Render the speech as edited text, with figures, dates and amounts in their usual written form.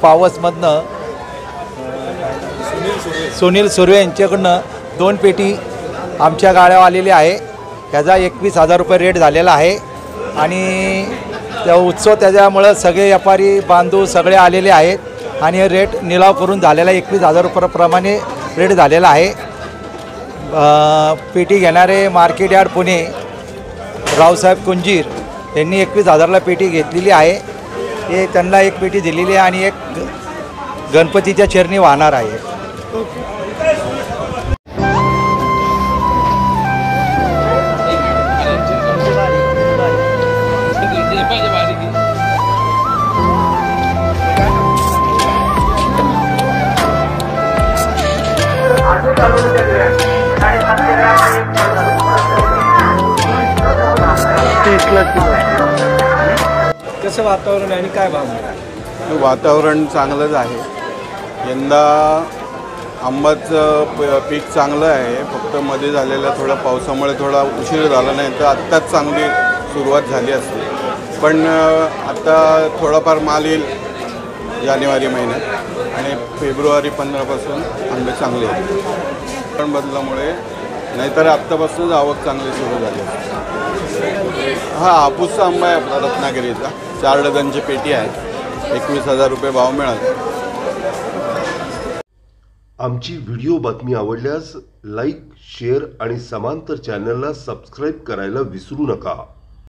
पावसमधनं सुनील सुर्वे यांच्याकडनं 2 पेटी आमच्या गाड्यावर आलेली आहे। त्याचा 21,000 रुपये रेट झालेला आहे आणि त्या उत्सव त्याच्यामुळं सगळे व्यापारी बांधव सगळे आलेले आहेत आणि रेट निलाव करून झालेला 21,000 रुपयाप्रमाणे रेट झालेला आहे। पेटी घेणारे मार्केट यार्ड पुणे रावसाहेब कुंजीर यांनी 21,000ला पेटी घेतलेली आहे। हे त्यांना 1 पेटी दिलेली आहे आणि 1 गणपतीच्या चरणी वाहणार आहे। कसं वातावरण आणि काय भाव? वातावरण चांगलंच आहे। यंदा आंब्याचं पीक चांगलं आहे, फक्त मध्ये झालेल्या थोड्या पावसामुळे थोडा उशीर झाला नाही तर आत्ताच चांगली सुरुवात झाली असते। पण आता थोडाफार माल येईल जानेवारी महिन्यात आणि फेब्रुवारी 15पासून आंबे चांगले आहेत। पण बदलामुळे नाहीतर आत्तापासूनच आवक चांगली सुरू झाली असते। हा हापूसचा आंबा आहे आपला रत्नागिरीचा, 4 डझनची पेटी आहे, 21,000 रुपये भाव मिळाला। आमची व्हिडिओ बातमी आवडल्यास लाईक, शेअर आणि समांतर चॅनलला सबस्क्राईब करायला विसरू नका।